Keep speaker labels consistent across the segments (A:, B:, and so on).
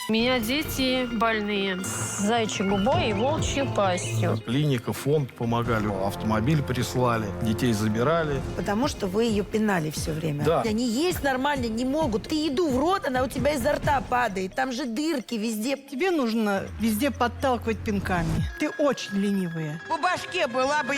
A: У меня дети больные. С заячьей губой и волчьей пастью.
B: Клиника, фонд помогали, автомобиль прислали, детей забирали.
C: Потому что вы ее пинали все время.
B: Да.
C: Они есть нормально не могут. Ты еду в рот, она у тебя изо рта падает. Там же дырки везде.
D: Тебе нужно везде подталкивать пинками. Ты очень ленивая.
E: По башке была бы,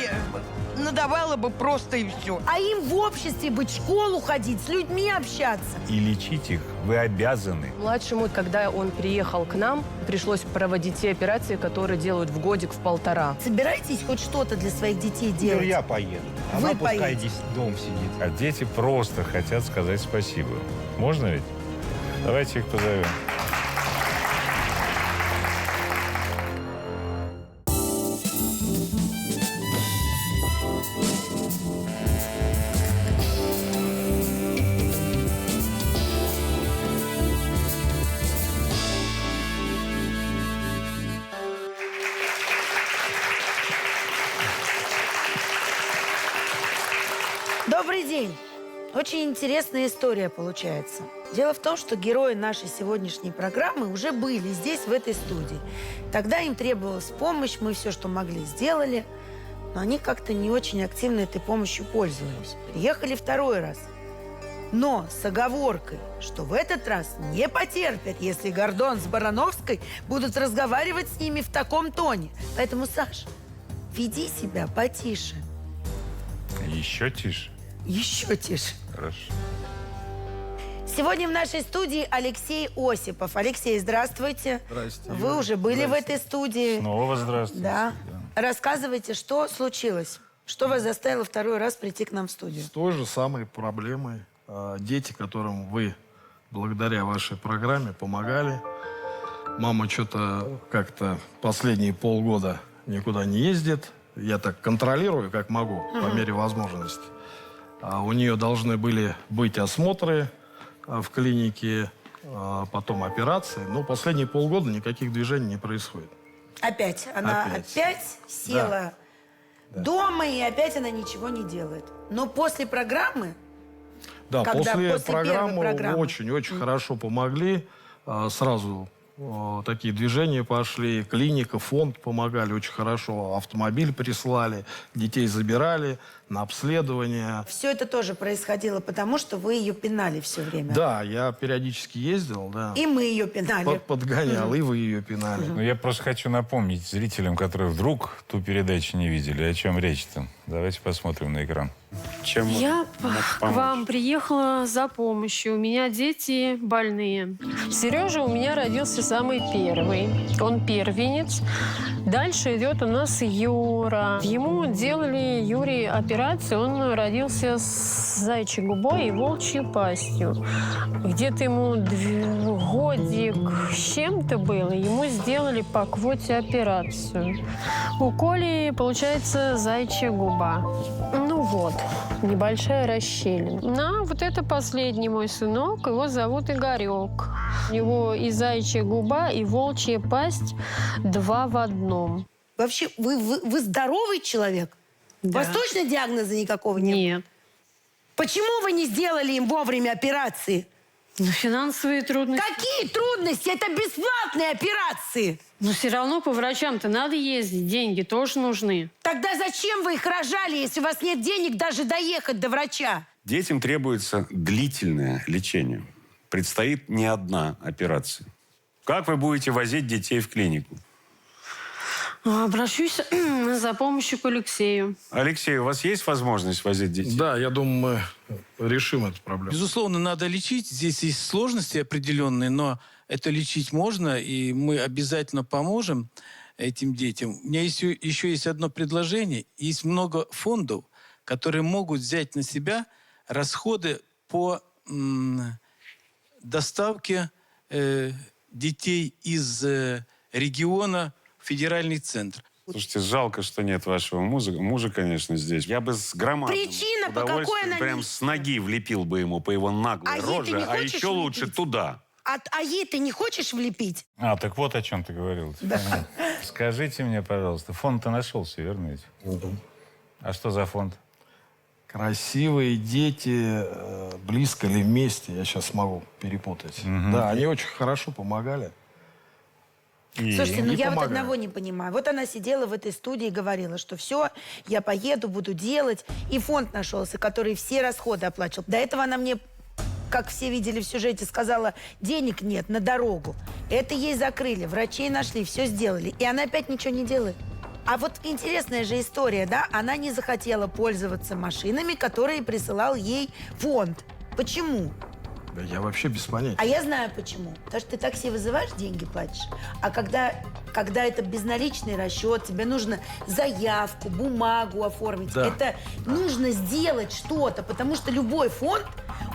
E: надавала бы просто и все.
C: А им в обществе быть, в школу ходить, с людьми общаться.
F: И лечить их вы обязаны.
G: Младшему, когда он приехал к нам, пришлось проводить те операции, которые делают в годик, в полтора.
C: Собираетесь хоть что-то для своих детей делать?
F: Я поеду.
C: Вы
F: Она пускай
C: поедете.
F: здесь дом сидит.
H: А дети просто хотят сказать спасибо. Можно ведь? Давайте их позовем.
C: Добрый день. Очень интересная история получается. Дело в том, что герои нашей сегодняшней программы уже были здесь, в этой студии. Тогда им требовалась помощь, мы все, что могли, сделали. Но они как-то не очень активно этой помощью пользовались. Приехали второй раз. Но с оговоркой, что в этот раз не потерпят, если Гордон с Барановской будут разговаривать с ними в таком тоне. Поэтому, Саш, веди себя потише.
H: Еще тише.
C: Еще тише.
H: Хорошо.
C: Сегодня в нашей студии Алексей Осипов. Алексей, здравствуйте.
B: Здрасте.
C: Вы уже были в этой студии.
H: Снова здравствуйте.
C: Да. Рассказывайте, что случилось? Что вас заставило второй раз прийти к нам в студию?
B: С той же самой проблемой. Дети, которым вы благодаря вашей программе помогали. Мама что-то как-то последние полгода никуда не ездит. Я так контролирую, как могу, по мере возможности. У нее должны были быть осмотры в клинике, потом операции. Но последние полгода никаких движений не происходит.
C: Опять. Она опять села дома, и опять она ничего не делает. Но после программы...
B: Да,
C: Когда?
B: после
C: После первой
B: программы
C: программы.
B: очень хорошо помогли. Сразу такие движения пошли. Клиника, фонд помогали очень хорошо. Автомобиль прислали, детей забирали на обследование.
C: Все это тоже происходило, потому что вы ее пинали все время.
B: Да, я периодически ездил, да.
C: И мы ее пинали.
B: Подгонял, и вы ее пинали.
H: Ну, я просто хочу напомнить зрителям, которые вдруг ту передачу не видели, о чем речь-то. Давайте посмотрим на экран.
F: Чем
A: Я
F: можно
A: к
F: помочь?
A: вам приехала за помощью. У меня дети больные. Сережа у меня родился самый первый. Он первенец. Дальше идет у нас Юра. Ему делали, Юре, операцию. Он родился с заячьей губой и волчьей пастью. Где-то ему годик с чем-то было. Ему сделали по квоте операцию. У Коли, получается, заячья губа. Ну вот, небольшая расщелина. А вот это последний мой сынок, его зовут Игорек. У него и заячья губа, и волчья пасть 2 в 1.
C: Вообще, вы здоровый человек? У вас точно диагноза никакого нет?
A: Нет.
C: Почему вы не сделали им вовремя операции?
A: Ну, финансовые трудности.
C: Какие трудности? Это бесплатные операции.
A: Но все равно по врачам-то надо ездить, деньги тоже нужны.
C: Тогда зачем вы их рожали, если у вас нет денег даже доехать до врача?
I: Детям требуется длительное лечение. Предстоит не одна операция. Как вы будете возить детей в клинику?
A: Обращусь за помощью к Алексею.
I: Алексей, у вас есть возможность возить детей?
B: Да, я думаю, мы решим эту проблему.
J: Безусловно, надо лечить. Здесь есть сложности определенные, но это лечить можно, и мы обязательно поможем этим детям. У меня еще есть одно предложение. Есть много фондов, которые могут взять на себя расходы по доставке детей из региона в федеральный центр.
I: Слушайте, жалко, что нет вашего мужа, конечно, здесь. Я бы с громадным
C: Причина, по какой
I: удовольствием
C: она
I: прям
C: не-
I: с ноги влепил бы ему по его наглой
C: А ей ты
I: роже,
C: не
I: а
C: хочешь
I: еще лучше
C: влепить?
I: туда.
C: А ей ты не хочешь влепить?
H: А, так вот о чем ты говорил. Понятно. Скажите мне, пожалуйста, фонд-то нашелся, верно ведь? А что за фонд?
B: Красивые дети, близко или вместе, я сейчас могу перепутать. Да, они очень хорошо помогали.
C: Слушайте, ну
B: И
C: я вот
B: помогаю.
C: одного не понимаю. Вот она сидела в этой студии и говорила, что все, я поеду, буду делать. И фонд нашелся, который все расходы оплачивал. До этого она мне, как все видели в сюжете, сказала, денег нет на дорогу. Это ей закрыли, врачей нашли, все сделали. И она опять ничего не делает. А вот интересная же история, да? Она не захотела пользоваться машинами, которые присылал ей фонд. Почему?
B: Да я вообще без понятия.
C: А я знаю почему. Потому что ты такси вызываешь, деньги платишь. А когда это безналичный расчет, тебе нужно заявку, бумагу оформить.
B: Да.
C: Это нужно сделать что-то, потому что любой фонд,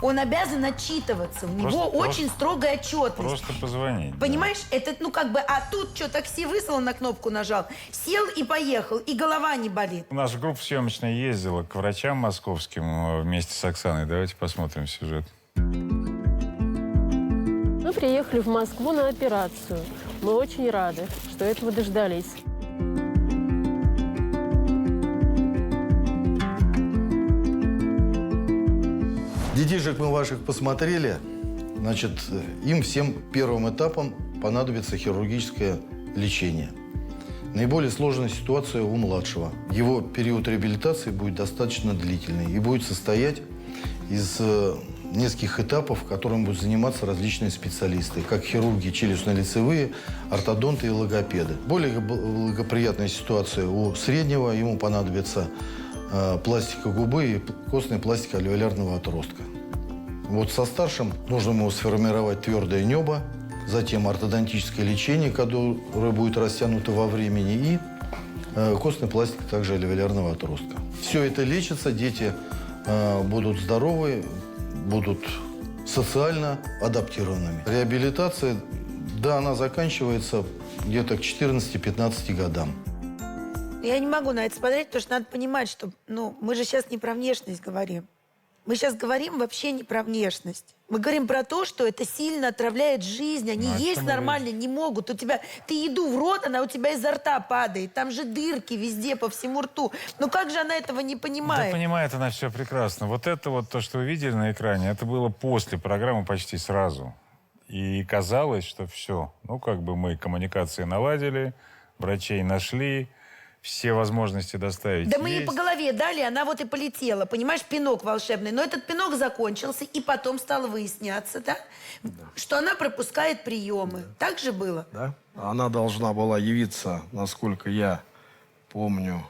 C: он обязан отчитываться. У него очень строгая отчетность.
H: Просто позвонить. да.
C: Понимаешь, это, а тут что, такси выслал, на кнопку нажал, сел и поехал, и голова не болит.
H: Наша группа съемочная ездила к врачам московским вместе с Оксаной. Давайте посмотрим сюжет.
A: Мы приехали в Москву на операцию. Мы очень рады, что этого дождались.
K: Детишек мы ваших посмотрели. Значит, им всем первым этапом понадобится хирургическое лечение. Наиболее сложная ситуация у младшего. Его период реабилитации будет достаточно длительный и будет состоять из нескольких этапов, которым будут заниматься различные специалисты, как хирурги челюстно-лицевые, ортодонты и логопеды. Более благоприятная ситуация у среднего. Ему понадобится пластика губы и костная пластика альвеолярного отростка. Вот со старшим нужно ему сформировать твердое небо, затем ортодонтическое лечение, которое будет растянуто во времени, и костная пластика также альвеолярного отростка. Все это лечится, дети будут здоровы, будут социально адаптированными. Реабилитация, да, она заканчивается где-то к 14-15 годам.
C: Я не могу на это смотреть, потому что надо понимать, что мы же сейчас не про внешность говорим. Мы сейчас говорим вообще не про внешность. Мы говорим про то, что это сильно отравляет жизнь. Они есть нормально не могут. Ты еду в рот, она у тебя изо рта падает. Там же дырки везде, по всему рту. Ну как же она этого не понимает?
H: Да понимает она все прекрасно. Вот это вот то, что вы видели на экране, это было после программы почти сразу. И казалось, что все. Мы коммуникации наладили, врачей нашли, все возможности доставить
C: Да мы
H: есть.
C: ей по голове дали, она вот и полетела. Понимаешь, пинок волшебный. Но этот пинок закончился, и потом стало выясняться, да? Что она пропускает приемы. Так же было?
B: Да. Она должна была явиться, насколько я помню,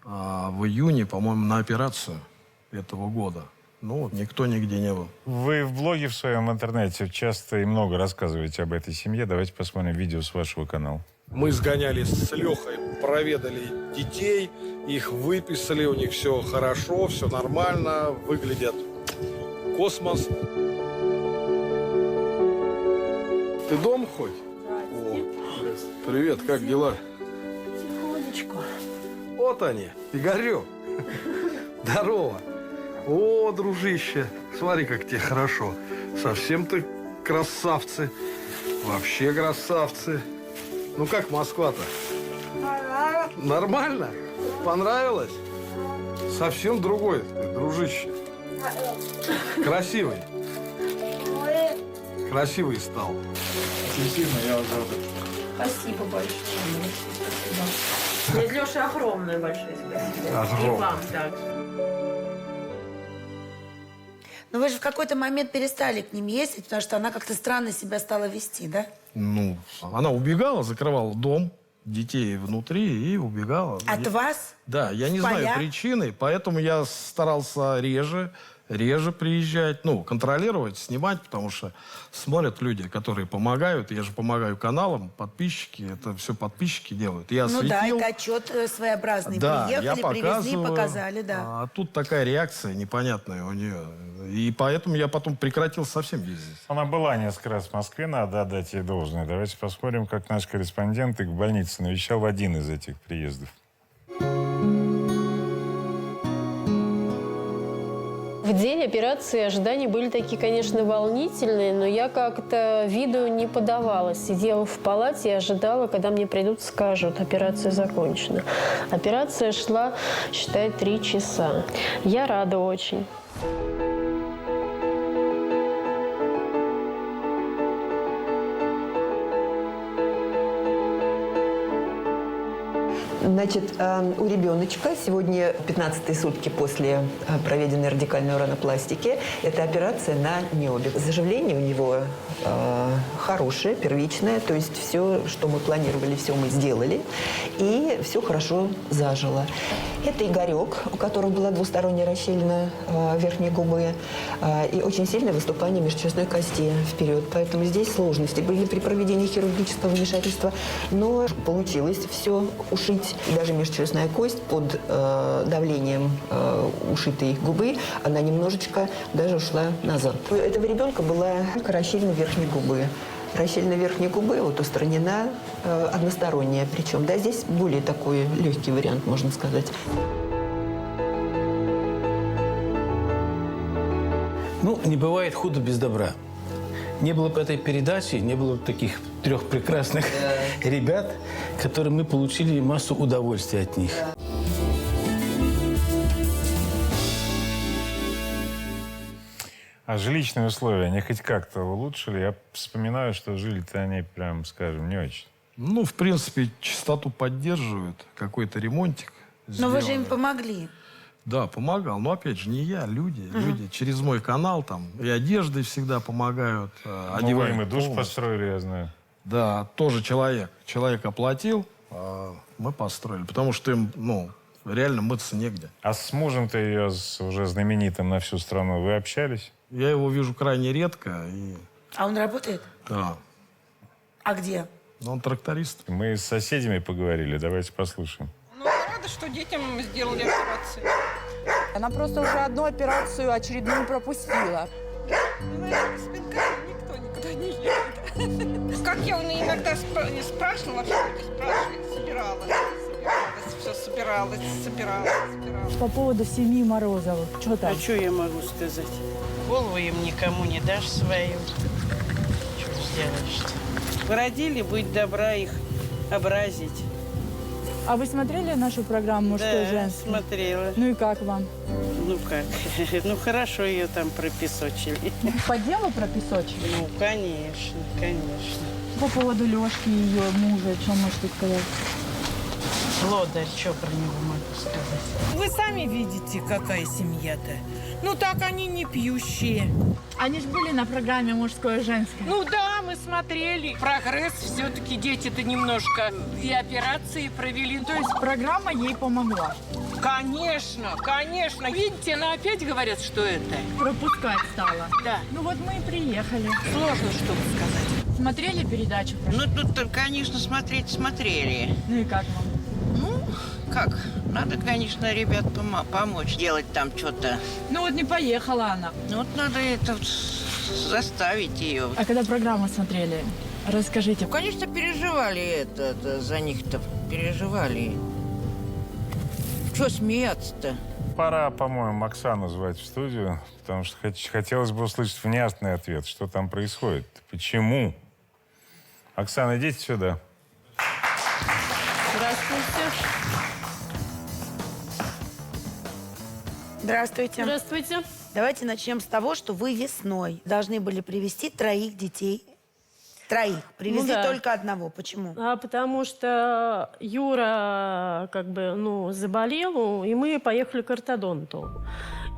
B: в июне, по-моему, на операцию этого года. Никто нигде не был.
H: Вы в блоге в своем интернете часто и много рассказываете об этой семье. Давайте посмотрим видео с вашего канала.
B: Мы сгонялись с Лехой, проведали детей, их выписали, у них все хорошо, все нормально, выглядят космос. Ты дома хоть? О, привет, как дела?
C: Тихонечко.
B: Вот они, Игорек. Здорово. О, дружище, смотри, как тебе хорошо. Совсем ты красавцы. Вообще красавцы. Как Москва-то? Нормально? Понравилось? Совсем другой, дружище. Красивый. Красивый стал.
H: Действительно, я уже...
C: Спасибо большое. Спасибо. Леше огромное большое спасибо.
B: Огромное.
C: И вам также. Но вы же в какой-то момент перестали к ним ездить, потому что она как-то странно себя стала вести, да?
B: Она убегала, закрывала дом, детей внутри и убегала.
C: От вас?
B: Да, я не
C: В
B: знаю
C: поля?
B: причины, поэтому я старался реже приезжать, контролировать, снимать, потому что смотрят люди, которые помогают. Я же помогаю каналам, подписчики, это все подписчики делают. Я осветил.
C: Да, это отчет своеобразный.
B: Да,
C: Приехали,
B: я
C: привезли,
B: показываю,
C: показали, да.
B: А тут такая реакция непонятная у нее. И поэтому я потом прекратил совсем ездить.
H: Она была несколько раз в Москве, надо отдать ей должное. Давайте посмотрим, как наш корреспондент их в больнице навещал в один из этих приездов.
A: В день операции ожидания были такие, конечно, волнительные, но я как-то виду не подавала. Сидела в палате и ожидала, когда мне придут, скажут, операция закончена. Операция шла, считай, 3 часа. Я рада очень.
L: Значит, у ребеночка сегодня 15-е сутки после проведенной радикальной уранопластики. Это операция на небе. Заживление у него хорошее, первичное. То есть все, что мы планировали, все мы сделали. И все хорошо зажило. Это Игорек, у которого была двусторонняя расщелина верхней губы и очень сильное выступание межчелюстной кости вперед. Поэтому здесь сложности были при проведении хирургического вмешательства. Но получилось все ушить. И даже межчелюстная кость под давлением ушитой губы, она немножечко даже ушла назад. У этого ребенка была расщелина верхней губы. Расщелина верхней губы вот устранена односторонняя. Причем, да, здесь более такой легкий вариант, можно сказать.
J: Ну, не бывает худо без добра. Не было бы этой передачи, не было бы таких 3 прекрасных ребят, которые мы получили массу удовольствия от них.
H: А жилищные условия, они хоть как-то улучшили? Я вспоминаю, что жили-то они, прям, скажем, не очень.
B: Ну, в принципе, чистоту поддерживают, какой-то ремонтик
C: Но вы же им
B: сделали.
C: помогли.
B: Да, помогал. Но, опять же, не я, люди. Люди через мой канал там и одеждой всегда помогают.
H: Ну, вы им и душ построили, я знаю.
B: Да, тоже человек. Человек оплатил, а мы построили. Потому что им, ну, реально мыться негде.
H: А с мужем-то ее уже знаменитым на всю страну вы общались?
B: Я его вижу крайне редко.
C: А он работает?
B: Да.
C: А где?
B: Он тракторист.
H: Мы с соседями поговорили, давайте послушаем.
E: Ну, рада, что детям сделали операцию.
M: Она просто уже одну операцию очередную пропустила.
E: Знаешь, с пинками никто никуда не едет. Как я иногда спрашивала, собиралась.
M: По поводу семьи Морозовых. Что там?
N: А что я могу сказать? Голову им никому не дашь свою. Что сделаешь-то? Родили, будь добра их образить.
M: А вы смотрели нашу программу «Мужское, женское»?
N: Смотрела.
M: Ну и как вам?
N: Ну как? Ну хорошо ее там пропесочили.
M: По делу пропесочили?
N: Ну, конечно, конечно.
M: По поводу Лёшки, ее мужа, что можете сказать?
N: Лодырь, что про него могу сказать?
E: Вы сами видите, какая семья-то. Ну так они не пьющие.
M: Они же были на программе «Мужское, женское».
E: Ну да, мы смотрели. Прогресс все-таки дети-то немножко и операции провели.
M: То есть программа ей помогла?
E: Конечно, конечно. Видите, она опять говорят, что это.
M: Пропускать стала?
E: Да.
M: Ну вот мы и приехали.
E: Сложно что-то сказать.
M: Смотрели передачу?
N: Ну тут, конечно, смотрели.
M: Ну и как вам?
N: Ну, как? Надо, конечно, ребят помочь делать там что-то.
M: Ну вот не поехала она.
N: Ну вот надо это заставить ее.
M: А когда программу смотрели, расскажите.
N: Конечно, переживали за них-то, переживали. Чего смеяться-то?
H: Пора, по-моему, Оксану звать в студию, потому что хотелось бы услышать внятный ответ, что там происходит. Почему? Оксана, идите сюда.
A: Здравствуйте.
C: Здравствуйте.
A: Здравствуйте.
C: Давайте начнем с того, что вы весной должны были привезти 3 детей. 3. Привезли
A: Ну да.
C: только одного. Почему?
A: Потому что Юра заболел, и мы поехали к ортодонту.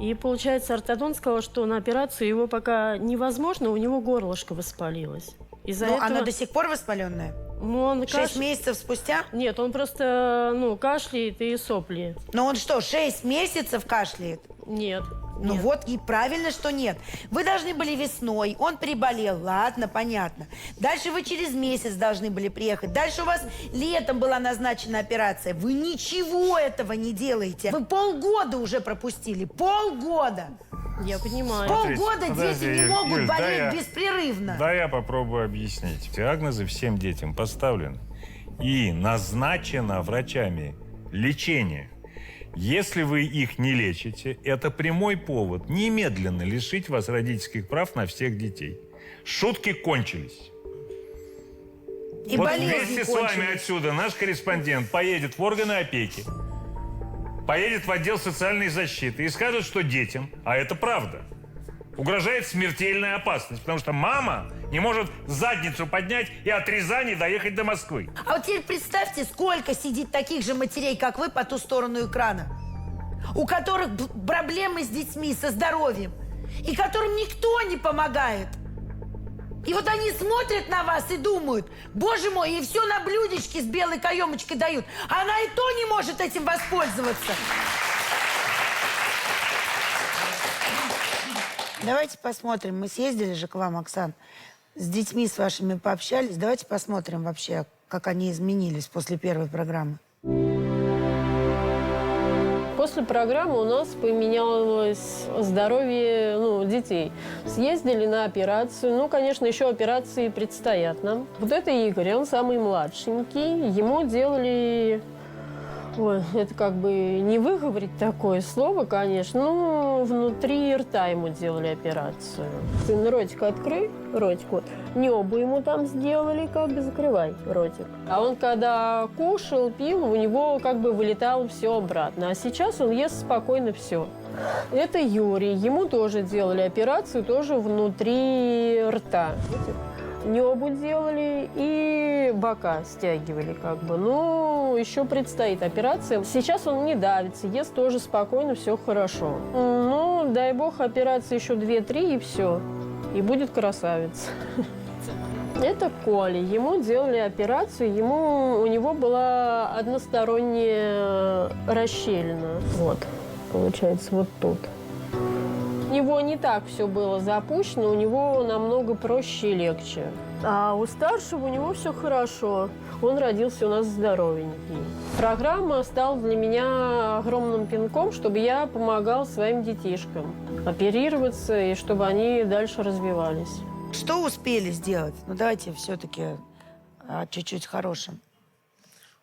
A: И, получается, ортодонт сказал, что на операцию его пока невозможно, у него горлышко воспалилось. Из-за этого...
C: Оно до сих пор воспаленное?
A: Ну, он
C: 6 месяцев спустя?
A: Нет, он просто, кашляет и сопли.
C: Но он что, 6 месяцев кашляет?
A: Нет.
C: Ну
A: нет.
C: вот и правильно, что нет. Вы должны были весной, он приболел, ладно, понятно. Дальше вы через месяц должны были приехать. Дальше у вас летом была назначена операция. Вы ничего этого не делаете. Вы полгода уже пропустили. Полгода.
A: Я понимаю.
C: Полгода дети не могут
H: Юль,
C: болеть беспрерывно.
H: Да, я попробую объяснить. Диагнозы всем детям поставлены. И назначено врачами лечение. Если вы их не лечите, это прямой повод немедленно лишить вас родительских прав на всех детей. Шутки кончились.
C: И
H: вот
C: болезни
H: вместе с
C: кончились.
H: вами отсюда наш корреспондент поедет в органы опеки, поедет в отдел социальной защиты и скажет, что детям, а это правда, угрожает смертельная опасность, потому что мама не может задницу поднять и от Рязани доехать до Москвы.
C: А вот теперь представьте, сколько сидит таких же матерей, как вы, по ту сторону экрана, у которых проблемы с детьми, со здоровьем, и которым никто не помогает. И вот они смотрят на вас и думают, боже мой, ей все на блюдечке с белой каемочкой дают, а она и то не может этим воспользоваться. Давайте посмотрим. Мы съездили же к вам, Оксан, с детьми с вашими пообщались. Давайте посмотрим вообще, как они изменились после первой программы.
A: После программы у нас поменялось здоровье детей. Съездили на операцию. Ну, конечно, еще операции предстоят нам. Вот это Игорь, он самый младшенький. Ему делали... Ой, это как бы не выговорить такое слово, конечно. Ну, внутри рта ему делали операцию. Сын, ротик открой, ротик вот. Небо ему там сделали, как бы закрывай ротик. А он когда кушал, пил, у него как бы вылетало все обратно. А сейчас он ест спокойно все. Это Юрий. Ему тоже делали операцию, тоже внутри рта. Небу делали и бока стягивали как бы. Ну, еще предстоит операция. Сейчас он не давится, ест тоже спокойно, все хорошо. Ну, дай бог, операция еще 2-3 и все. И будет красавец. Это Коля. Ему делали операцию, у него была односторонняя расщелина. Вот, получается, вот тут. У него не так все было запущено, у него намного проще и легче. А у старшего у него все хорошо. Он родился у нас здоровенький. Программа стала для меня огромным пинком, чтобы я помогал своим детишкам оперироваться и чтобы они дальше развивались.
C: Что успели сделать? Ну, давайте все-таки чуть-чуть хорошим.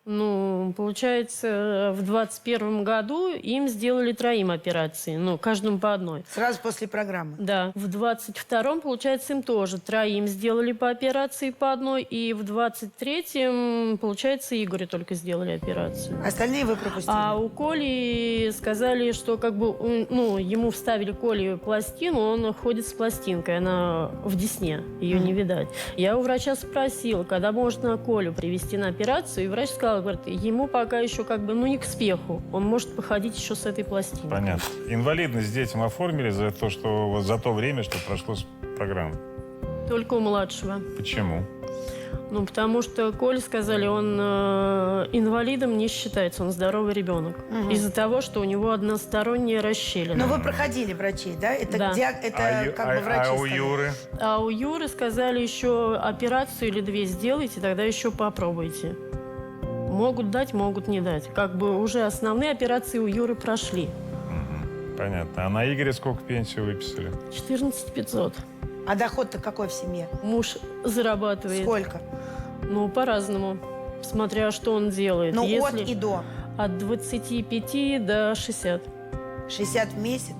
A: Ну, получается, в 2021 году им сделали 3 операции, каждому по одной.
C: Сразу после программы?
A: Да. В 2022, получается, им тоже 3 сделали по операции по одной, и в 2023, получается, Игорю только сделали операцию.
C: Остальные вы пропустили?
A: А у Коли сказали, что как бы, ему вставили Коле пластину, он ходит с пластинкой, она в десне, ее не видать. Я у врача спросила, когда можно Колю привезти на операцию, и врач сказал, говорит, ему пока еще как бы, не к спеху. Он может походить еще с этой пластинкой.
H: Понятно. Инвалидность детям оформили за то, что за то время, что прошло с программы?
A: Только у младшего.
H: Почему?
A: Потому что Коле сказали, он инвалидом не считается, он здоровый ребенок.
C: Угу.
A: Из-за того, что у него односторонняя расщелина.
C: Но вы проходили врачей, да? Это,
A: да.
C: Как бы врачи
H: у Юры?
A: А у Юры сказали еще операцию или 2 сделайте, тогда еще попробуйте. Могут дать, могут не дать. Как бы уже основные операции у Юры прошли.
H: Угу. Понятно. А на Игоря сколько пенсию выписали?
A: 14 500.
C: А доход-то какой в семье?
A: Муж зарабатывает.
C: Сколько?
A: По-разному. Смотря, что он делает.
C: От и до?
A: От 25 до 60.
C: 60 в месяц?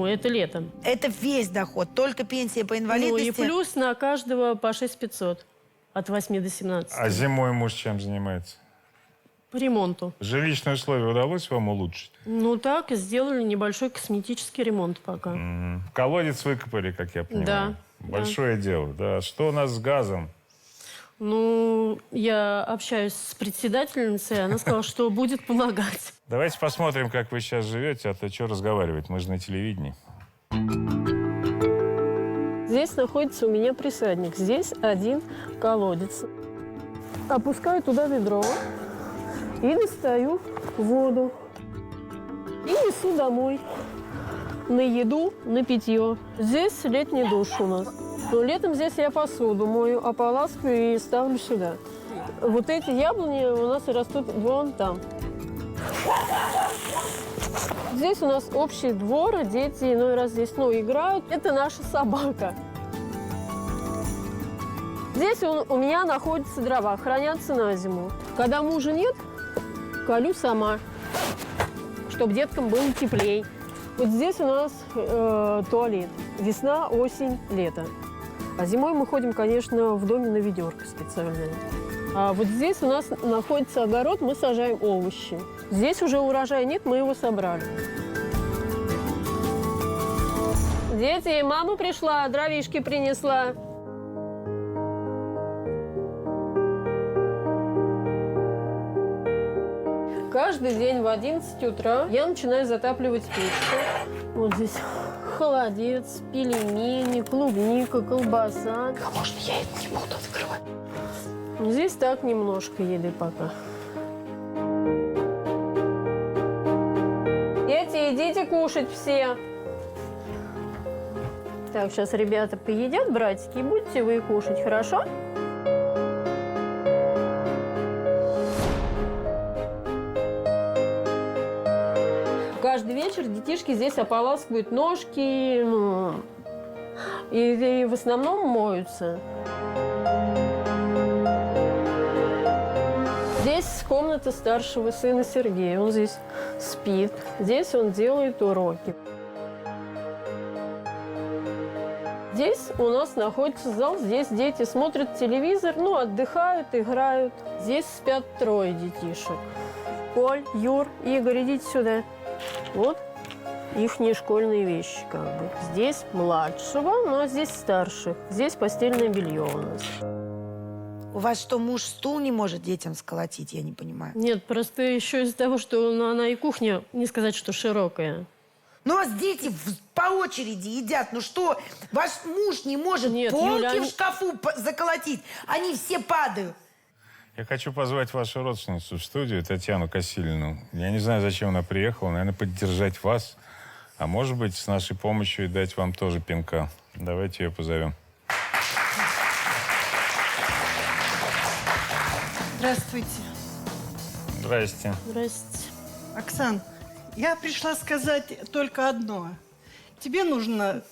A: Это летом.
C: Это весь доход? Только пенсия по инвалидности?
A: И плюс на каждого по 6 500. От 8 до 17.
H: А зимой муж чем занимается?
A: По ремонту.
H: Жилищные условия удалось вам улучшить?
A: Так, сделали небольшой косметический ремонт пока.
H: Колодец выкопали, как я понимаю.
A: Да.
H: Большое дело, да. Что у нас с газом?
A: Я общаюсь с председательницей, она сказала, что будет помогать.
H: Давайте посмотрим, как вы сейчас живете, а то что разговаривать, мы же на телевидении.
A: Здесь находится у меня присадник. Здесь один колодец. Опускаю туда ведро и достаю воду. И несу домой. На еду, на питье. Здесь летний душ у нас. Летом здесь я посуду мою, ополаскиваю и ставлю сюда. Вот эти яблони у нас растут вон там. Здесь у нас общий двор, дети иной раз здесь играют. Это наша собака. Здесь у меня находятся дрова, хранятся на зиму. Когда мужа нет, колю сама, чтобы деткам было теплей. Вот здесь у нас туалет. Весна, осень, лето. А зимой мы ходим, конечно, в доме на ведерко специальное. А вот здесь у нас находится огород, мы сажаем овощи. Здесь уже урожая нет, мы его собрали. Дети, мама пришла, дровишки принесла. Каждый день в 11 утра я начинаю затапливать печку. Вот здесь холодец, пельмени, клубника, колбаса.
L: А может, я это не буду открывать?
A: Здесь так немножко еды пока. Дети, идите кушать все. Так, сейчас ребята поедят, братики, и будете вы кушать, хорошо? Каждый вечер детишки здесь ополаскивают ножки, и в основном моются. Здесь комната старшего сына Сергея. Он здесь спит. Здесь он делает уроки. Здесь у нас находится зал. Здесь дети смотрят телевизор, отдыхают, играют. Здесь спят 3 детишек. Коль, Юр, Игорь, идите сюда. Вот ихние школьные вещи, как бы. Здесь младшего, но здесь старших. Здесь постельное белье у нас.
C: У вас что, муж стул не может детям сколотить, я не понимаю?
A: Нет, просто еще из-за того, что она и кухня, не сказать, что широкая.
C: Ну, а дети по очереди едят. Ну что, ваш муж не может полки
A: Юля,
C: в шкафу заколотить? Они все падают.
H: Я хочу позвать вашу родственницу в студию, Татьяну Косилину. Я не знаю, зачем она приехала, наверное, поддержать вас. А может быть, с нашей помощью и дать вам тоже пинка. Давайте ее позовем.
D: Здравствуйте.
H: Здрасте.
A: Здрасте.
D: Оксан, я пришла сказать только одно. Тебе нужно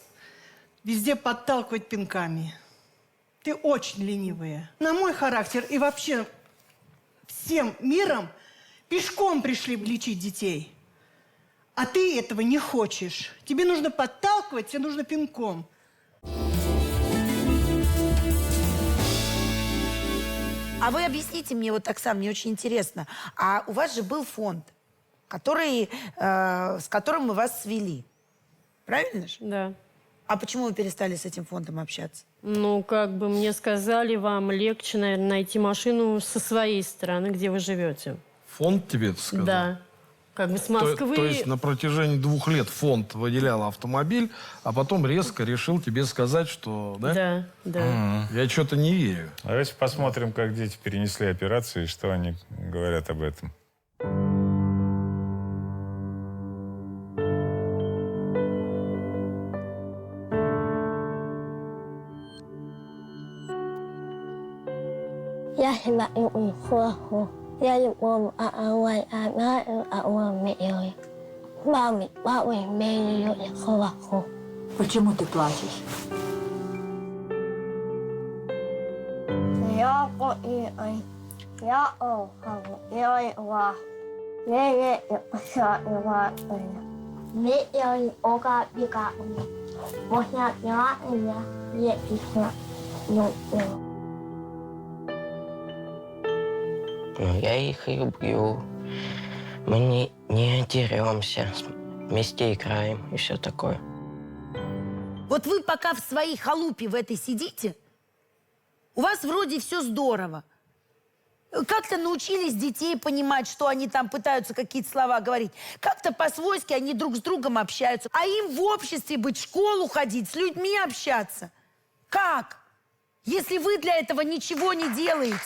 D: везде подталкивать пинками. Ты очень ленивая. На мой характер и вообще всем миром пешком пришли лечить детей. А ты этого не хочешь. Тебе нужно подталкивать, тебе нужно пинком.
C: А вы объясните мне, вот, Оксана, мне очень интересно. А у вас же был фонд, с которым мы вас свели. Правильно же?
A: Да.
C: А почему вы перестали с этим фондом общаться?
A: Ну, как бы мне сказали, вам легче, наверное, найти машину со своей стороны, где вы живете.
B: Фонд тебе это сказал?
A: Да. Как бы с Москвы...
B: То есть на протяжении 2 лет фонд выделял автомобиль, а потом резко решил тебе сказать, что... Да?
A: Да, да.
B: Я что-то не верю.
H: Давайте посмотрим, как дети перенесли операцию и что они говорят об этом.
O: Я хиба им хоху. Я любом ауай ана ауа меой. Мами, мамы мею хоху.
P: Почему ты плачешь?
O: Я по и ай. Я о хаву. Я и ва. Я ша и ва. Ми я и ога бика. Можно я письма.
Q: Я их люблю. Мы не деремся, вместе играем и все такое.
C: Вот вы пока в своей халупе в этой сидите, у вас вроде все здорово. Как-то научились детей понимать, что они там пытаются какие-то слова говорить. Как-то по-свойски они друг с другом общаются. А им в обществе быть, в школу ходить, с людьми общаться. Как? Если вы для этого ничего не делаете.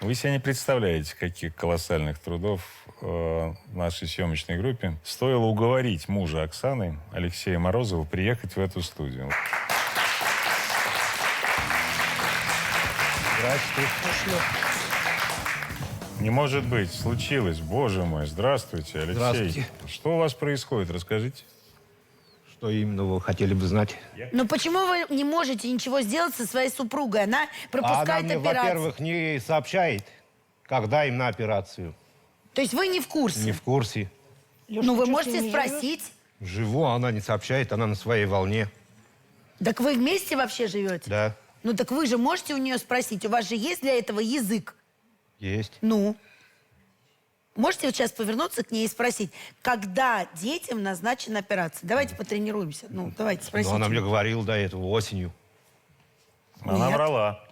H: Вы себе не представляете, каких колоссальных трудов в нашей съемочной группе стоило уговорить мужа Оксаны, Алексея Морозова, приехать в эту студию. Здравствуйте. Не может быть, случилось. Боже мой, здравствуйте, Алексей.
R: Здравствуйте.
H: Что у вас происходит? Расскажите.
R: Что именно вы хотели бы знать?
C: Но почему вы не можете ничего сделать со своей супругой? Она пропускает
R: Она мне,
C: операцию.
R: во-первых, не сообщает, когда им на операцию.
C: То есть вы не в курсе?
R: Не в курсе.
C: Ну, вы можете спросить.
R: Живу, а она не сообщает, она на своей волне.
C: Так вы вместе вообще живете?
R: Да,
C: Ну, так вы же можете у нее спросить. У вас же есть для этого язык?
R: есть.
C: Ну? Можете вот сейчас повернуться к ней и спросить, когда детям назначена операция? Давайте потренируемся. Ну, давайте спросите.
R: Но она мне говорила до этого осенью.
H: Она врала.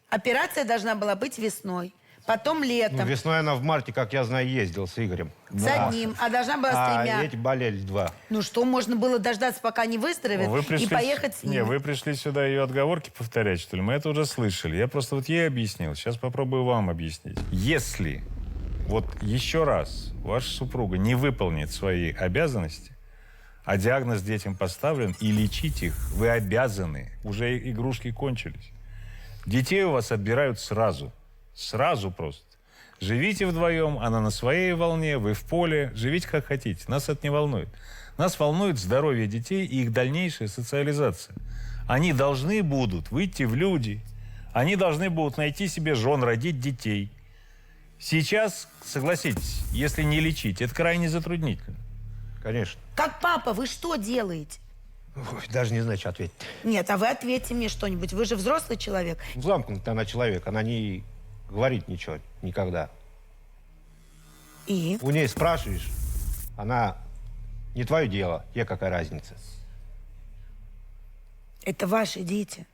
C: Операция должна была быть весной, потом летом.
R: Ну, весной она в марте, как я знаю, ездила с Игорем.
C: С одним, а должна была с тремя.
R: А эти болели 2.
C: Ну что, можно было дождаться, пока не выздоровеет, и поехать с ним?
H: Не, вы пришли сюда ее отговорки повторять, что ли? Мы это уже слышали. Я просто вот ей объяснил. Сейчас попробую вам объяснить. Если вот еще раз ваша супруга не выполнит свои обязанности, а диагноз детям поставлен, и лечить их вы обязаны. Уже игрушки кончились. Детей у вас отбирают сразу. Сразу просто. Живите вдвоем, она на своей волне, вы в поле. Живите как хотите. Нас это не волнует. Нас волнует здоровье детей и их дальнейшая социализация. Они должны будут выйти в люди. Они должны будут найти себе жен, родить детей. Сейчас, согласитесь, если не лечить, это крайне затруднительно.
R: Конечно.
C: Как папа, вы что делаете?
R: Ой, даже не знаю, что ответить.
C: Нет, а вы ответьте мне что-нибудь. Вы же взрослый человек.
R: Замкнутая она человек, она не говорит ничего никогда.
C: И?
R: У ней спрашиваешь, она не твое дело, тебе какая разница?
C: Это ваши дети.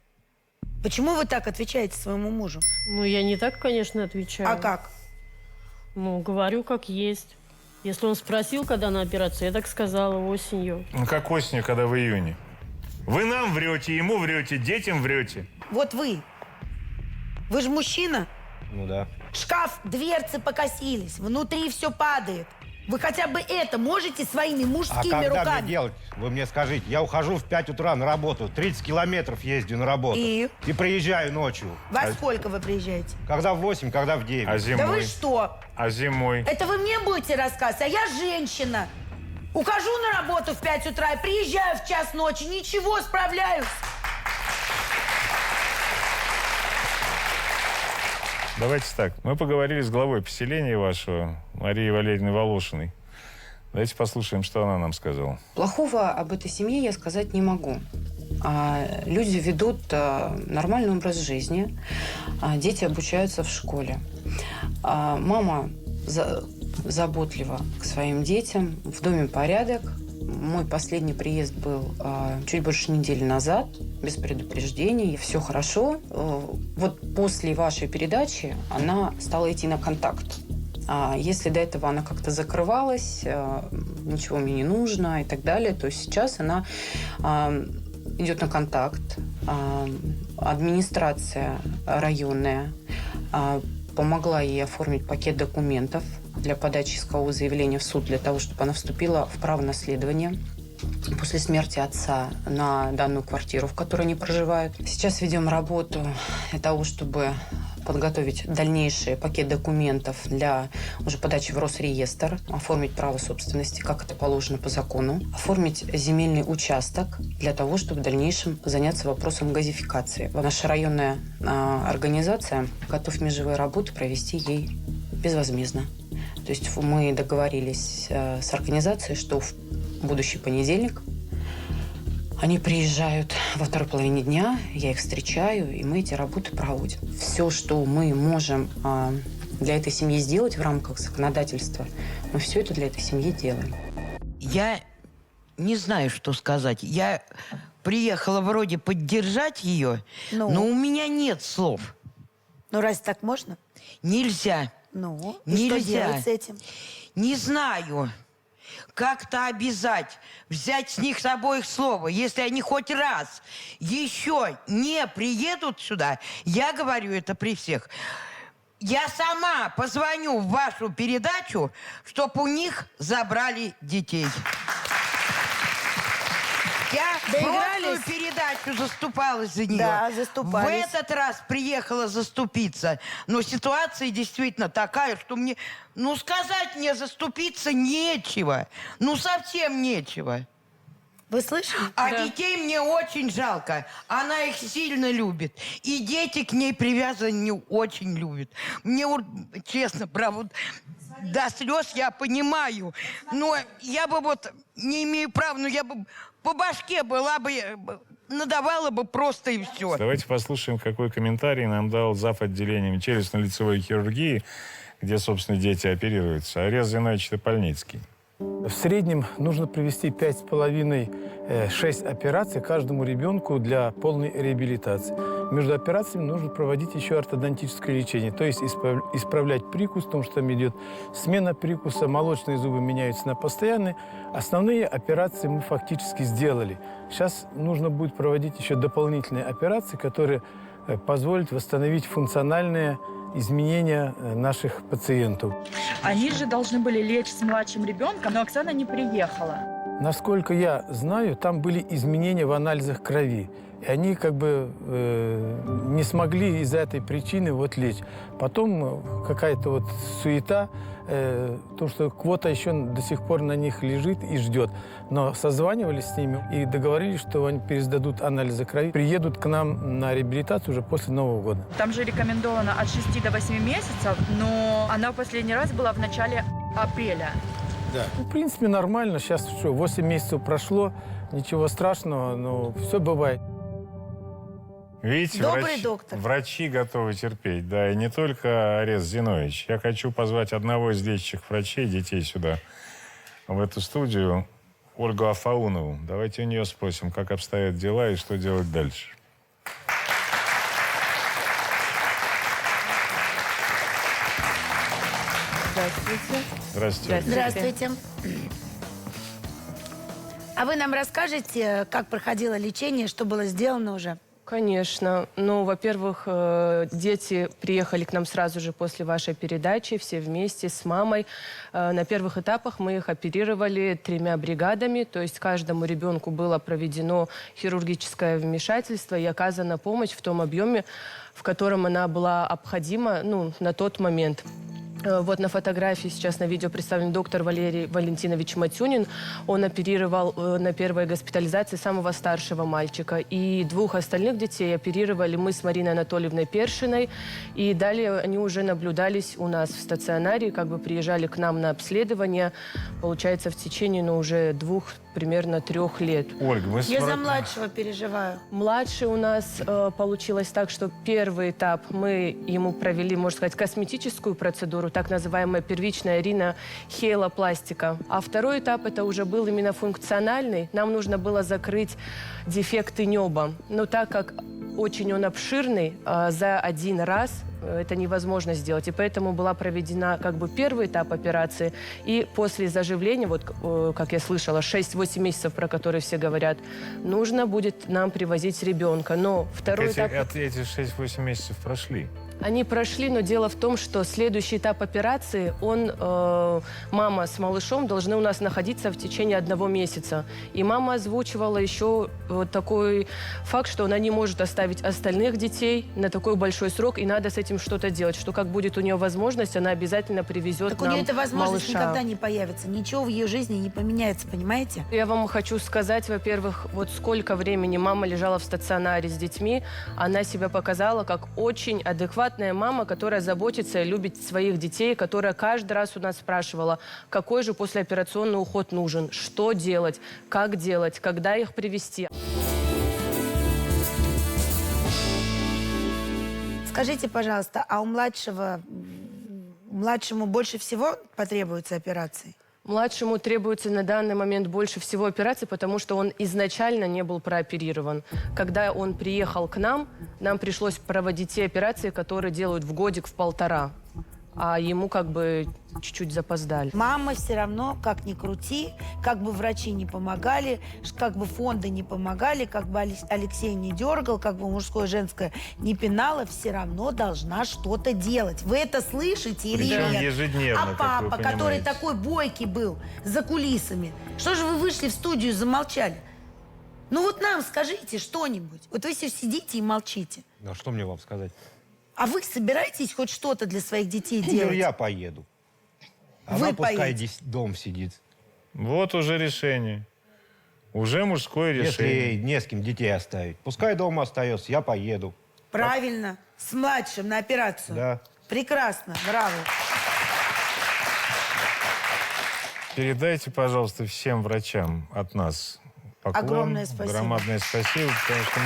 C: Почему вы так отвечаете своему мужу?
A: Ну, я не так, конечно, отвечаю.
C: А как?
A: Ну, говорю, как есть. Если он спросил, когда на операцию, я так сказала, осенью.
H: Ну, как осенью, когда в июне. Вы нам врете, ему врете, детям врете.
C: Вот вы. Вы же мужчина.
R: Ну да.
C: Шкаф, дверцы покосились, внутри все падает. Вы хотя бы это можете своими мужскими
R: А когда
C: руками?
R: мне делать? Вы мне скажите. Я ухожу в 5 утра на работу, 30 километров ездю на работу.
C: И
R: приезжаю ночью.
C: Во сколько вы приезжаете?
R: Когда в 8, когда в 9.
H: А зимой?
C: Да вы что?
H: А зимой?
C: Это вы мне будете рассказывать, а я женщина. Ухожу на работу в 5 утра и приезжаю в час ночи. Ничего, справляюсь.
H: Давайте так. Мы поговорили с главой поселения вашего, Марией Валерьевной Волошиной. Давайте послушаем, что она нам сказала.
S: Плохого об этой семье я сказать не могу. Люди ведут нормальный образ жизни. Дети обучаются в школе. Мама заботлива к своим детям. В доме порядок. Мой последний приезд был чуть больше недели назад, без предупреждений. Все хорошо. Вот после вашей передачи она стала идти на контакт. Если до этого она как-то закрывалась, ничего мне не нужно и так далее, то сейчас она идет на контакт. Администрация районная помогла ей оформить пакет документов для подачи искового заявления в суд, для того, чтобы она вступила в право наследования после смерти отца на данную квартиру, в которой они проживают. Сейчас ведем работу для того, чтобы подготовить дальнейший пакет документов для уже подачи в Росреестр, оформить право собственности, как это положено по закону, оформить земельный участок для того, чтобы в дальнейшем заняться вопросом газификации. Наша районная организация готов межевые работы провести ей безвозмездно. То есть мы договорились с организацией, что в будущий понедельник они приезжают во второй половине дня, я их встречаю, и мы эти работы проводим. Все, что мы можем для этой семьи сделать в рамках законодательства, мы все это для этой семьи делаем.
T: Я не знаю, что сказать. Я приехала вроде поддержать ее, но у меня нет слов.
C: Ну, разве так можно?
T: Нельзя.
C: Ну, и
T: нельзя.
C: что делать с этим?
T: Не знаю. Как-то обязать, взять с них с обоих слово. Если они хоть раз еще не приедут сюда, я говорю это при всех, я сама позвоню в вашу передачу, чтобы у них забрали детей. Я прошлую передачу заступалась за нее.
C: Да, заступались.
T: В этот раз приехала заступиться. Но ситуация действительно такая, что мне... Ну, сказать мне заступиться нечего. Ну, совсем нечего.
C: Вы слышите?
T: А детей мне очень жалко. Она их сильно любит. И дети к ней привязаны очень любят. Мне, честно, правда, до слез я понимаю. Но я бы вот не имею права, но я бы по башке была бы, надавала бы просто и все.
H: Давайте послушаем, какой комментарий нам дал зав. Отделением челюстно-лицевой хирургии где, собственно, дети оперируются. Арес Зинович Топольницкий.
U: В среднем нужно провести 5,5-6 операций каждому ребенку для полной реабилитации. Между операциями нужно проводить еще ортодонтическое лечение, то есть исправлять прикус, потому что там идет смена прикуса, молочные зубы меняются на постоянные. Основные операции мы фактически сделали. Сейчас нужно будет проводить еще дополнительные операции, которые позволят восстановить функциональные изменения наших пациентов.
M: Они же должны были лечь с младшим ребенком, но Оксана не приехала.
U: Насколько я знаю, там были изменения в анализах крови. И они как бы не смогли из-за этой причины вот лечь. Потом какая-то вот суета, то, что квота еще до сих пор на них лежит и ждет. Но созванивались с ними и договорились, что они пересдадут анализы крови, приедут к нам на реабилитацию уже после Нового года.
M: Там же рекомендовано от 6 до 8 месяцев, но она в последний раз была в начале апреля.
U: Да. В принципе, нормально. Сейчас что, 8 месяцев прошло, ничего страшного, но все бывает.
H: Видите,
C: Добрый доктор.
H: Врачи готовы терпеть, да, и не только Арес Зинович. Я хочу позвать одного из лечащих врачей детей сюда, в эту студию, Ольгу Афаунову. Давайте у нее спросим, как обстоят дела и что делать дальше.
C: Здравствуйте.
H: Здравствуйте.
C: Здравствуйте. А вы нам расскажете, как проходило лечение, что было сделано уже?
G: Конечно. Ну, во-первых, дети приехали к нам сразу же после вашей передачи, все вместе с мамой. На первых этапах мы их оперировали 3 бригадами, то есть каждому ребенку было проведено хирургическое вмешательство и оказана помощь в том объеме, в котором она была обходима, ну, на тот момент. Вот на фотографии сейчас на видео представлен доктор Валерий Валентинович Матюнин. Он оперировал на первой госпитализации самого старшего мальчика. И 2 остальных детей оперировали мы с Мариной Анатольевной Першиной. И далее они уже наблюдались у нас в стационаре, как бы приезжали к нам на обследование, получается, в течение, ну, уже 2, примерно 3 лет.
H: Ольга, мы
C: Я за младшего переживаю.
G: Младший у нас получилось так, что первый этап мы ему провели, можно сказать, косметическую процедуру, так называемая первичная ринохейлопластика. А второй этап это уже был именно функциональный. Нам нужно было закрыть дефекты неба. Но так как очень он обширный, за один раз это невозможно сделать. И поэтому была проведена как бы первый этап операции. И после заживления, вот как я слышала, 6-8 месяцев, про которые все говорят, нужно будет нам привозить ребенка. Но второй этап...
H: Эти 6-8 месяцев прошли.
G: Они прошли, но дело в том, что следующий этап операции, мама с малышом должны у нас находиться в течение 1 месяца. И мама озвучивала еще вот такой факт, что она не может оставить остальных детей на такой большой срок, и надо с этим что-то делать, что как будет у нее возможность, она обязательно привезет
C: Так
G: нам
C: у нее эта возможность
G: малыша.
C: никогда не появится. Ничего в ее жизни не поменяется, понимаете?
G: Я вам хочу сказать, во-первых, вот сколько времени мама лежала в стационаре с детьми, она себя показала как очень адекватная мама, которая заботится и любит своих детей, которая каждый раз у нас спрашивала, какой же послеоперационный уход нужен, что делать, как делать, когда их привезти.
C: Скажите, пожалуйста, а младшему больше всего потребуется операции?
G: Младшему требуется на данный момент больше всего операций, потому что он изначально не был прооперирован. Когда он приехал к нам, нам пришлось проводить те операции, которые делают в годик, в 1,5. А ему как бы чуть-чуть запоздали.
C: Мама все равно, как ни крути, как бы врачи не помогали, как бы фонды не помогали, как бы Алексей не дергал, как бы мужское, женское не пинало, все равно должна что-то делать. Вы это слышите или
H: Причем
C: нет?
H: ежедневно,
C: А папа,
H: как вы
C: который
H: понимаете.
C: такой бойкий был за кулисами, что же вы вышли в студию и замолчали? Ну вот нам скажите что-нибудь. Вот вы все сидите и молчите.
R: Ну, что мне вам сказать?
C: А вы собираетесь хоть что-то для своих детей делать?
R: Я поеду.
C: Вы
R: Она пускай
C: поедете.
R: дом сидит.
H: Вот уже решение. Уже мужское
R: Если
H: решение.
R: ей не с кем детей оставить. Пускай дома остается, я поеду.
C: Правильно. С младшим на операцию.
R: Да.
C: Прекрасно. Браво.
H: Передайте, пожалуйста, всем врачам от нас поклон.
C: Огромное спасибо.
H: Громадное спасибо, потому что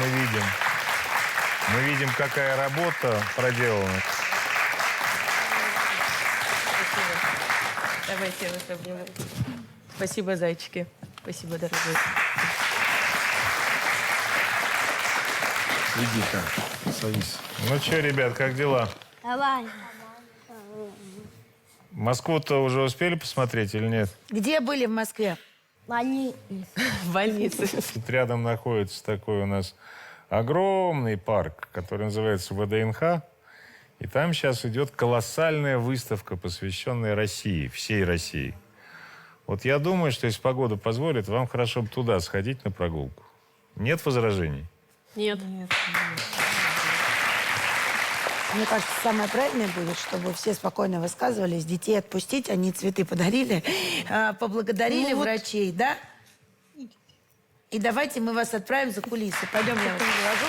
H: мы видим, какая работа проделана.
G: Давайте вас обниму. Спасибо, зайчики. Спасибо, дорогой.
B: Иди-ка, садись.
H: Ну что, ребят, как дела?
O: Давай.
H: Москву-то уже успели посмотреть или нет?
C: Где были в Москве?
G: В больнице.
H: Тут рядом находится такой у нас огромный парк, который называется ВДНХ. И там сейчас идет колоссальная выставка, посвященная России, всей России. Вот я думаю, что если погода позволит, вам хорошо бы туда сходить на прогулку. Нет возражений?
A: Нет.
C: Мне кажется, самое правильное будет, чтобы все спокойно высказывались, детей отпустить, они цветы подарили, поблагодарили врачей, да? И давайте мы вас отправим за кулисы. Пойдем, я вас провожу.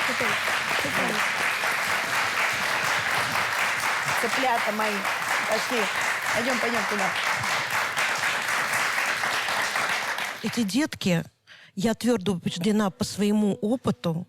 C: Цыплята мои. Пошли. Пойдем туда.
F: Эти детки, я твердо убеждена по своему опыту,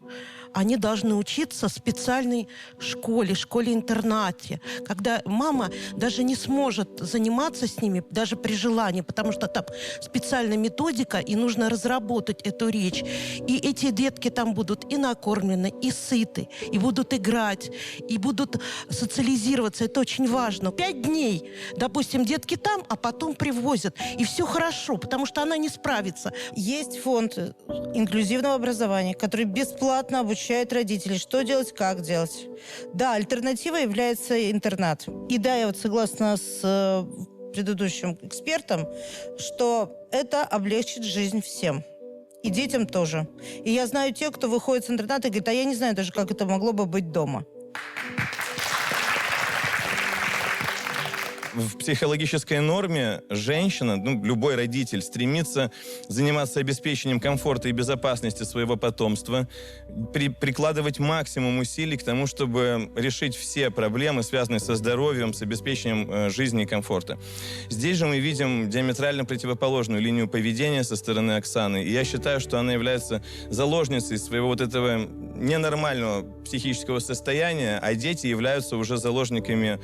F: они должны учиться в специальной школе-интернате, когда мама даже не сможет заниматься с ними, даже при желании, потому что там специальная методика, и нужно разработать эту речь. И эти детки там будут и накормлены, и сыты, и будут играть, и будут социализироваться. Это очень важно. 5 дней, допустим, детки там, а потом привозят. И все хорошо, потому что она не справится.
V: Есть фонд инклюзивного образования, который бесплатно обучает родителей, что делать, как делать. Да, альтернативой является интернат. И да, я вот согласна с предыдущим экспертом, что это облегчит жизнь всем. И детям тоже. И я знаю тех, кто выходит с интерната и говорит, а я не знаю даже, как это могло бы быть дома.
W: В психологической норме женщина, любой родитель, стремится заниматься обеспечением комфорта и безопасности своего потомства, прикладывать максимум усилий к тому, чтобы решить все проблемы, связанные со здоровьем, с обеспечением жизни и комфорта. Здесь же мы видим диаметрально противоположную линию поведения со стороны Оксаны. И я считаю, что она является заложницей своего вот этого ненормального психического состояния, а дети являются уже заложниками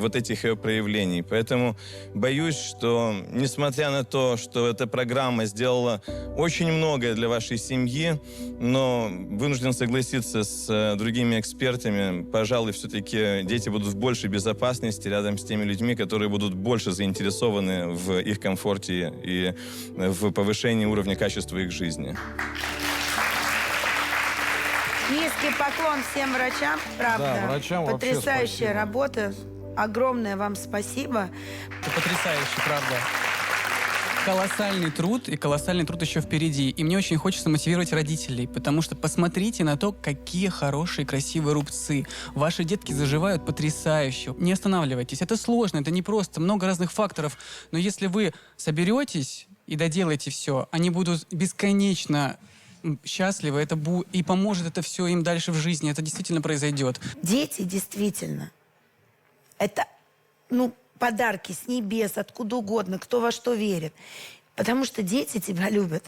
W: вот этих ее проявлений. Поэтому боюсь, что, несмотря на то, что эта программа сделала очень многое для вашей семьи, но вынужден согласиться с другими экспертами, пожалуй, все-таки дети будут в большей безопасности рядом с теми людьми, которые будут больше заинтересованы в их комфорте и в повышении уровня качества их жизни.
C: Низкий поклон всем врачам, правда.
B: Да, врачам вообще
C: потрясающая
B: спасибо.
C: работа. Огромное вам спасибо.
X: Это потрясающе, правда. Колоссальный труд, и колоссальный труд еще впереди. И мне очень хочется мотивировать родителей, потому что посмотрите на то, какие хорошие, красивые рубцы. Ваши детки заживают потрясающе. Не останавливайтесь. Это сложно, это непросто, много разных факторов. Но если вы соберетесь и доделаете все, они будут бесконечно счастливы, и поможет это все им дальше в жизни. Это действительно произойдет.
C: Дети действительно. Это, подарки с небес, откуда угодно, кто во что верит. Потому что дети тебя любят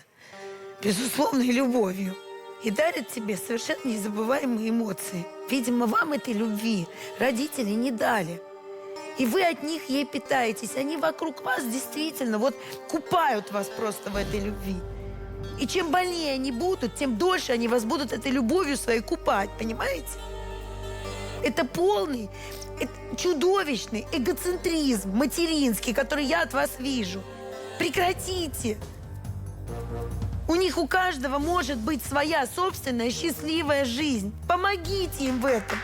C: безусловной любовью и дарят тебе совершенно незабываемые эмоции. Видимо, вам этой любви родители не дали. И вы от них ей питаетесь. Они вокруг вас действительно купают вас просто в этой любви. И чем больнее они будут, тем дольше они вас будут этой любовью своей купать, понимаете? Это полный, чудовищный эгоцентризм материнский, который я от вас вижу. Прекратите. У них у каждого может быть своя собственная счастливая жизнь. Помогите им в этом.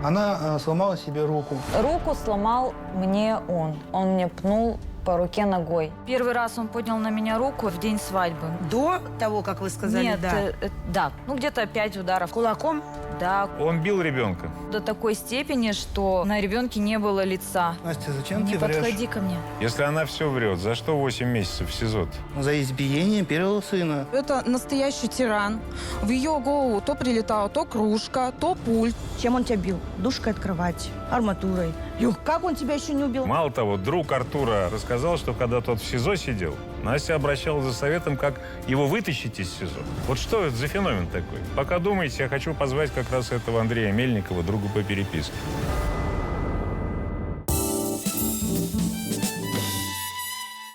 U: Она сломала себе руку.
M: Руку сломал мне он. Он мне пнул по руке ногой. Первый раз он поднял на меня руку в день свадьбы.
C: До того, как вы сказали,
M: Нет,
C: да?
M: Да. Где-то 5 ударов.
C: Кулаком?
M: Да.
H: Он бил ребенка?
M: До такой степени, что на ребенке не было лица.
U: Настя, зачем
M: Не
U: ты врешь?
M: подходи ко мне.
H: Если она все врет, за что 8 месяцев в СИЗО?
U: За избиение первого сына.
E: Это настоящий тиран. В ее голову то прилетала то кружка, то пульт.
V: Чем он тебя бил? Душкой от кровати, арматурой. Люх, как он тебя еще не убил?
H: Мало того, друг Артура рассказал, что когда тот в СИЗО сидел, Настя обращалась за советом, как его вытащить из СИЗО. Вот что это за феномен такой? Пока думаете, я хочу позвать как раз этого Андрея Мельникова, друга по переписке.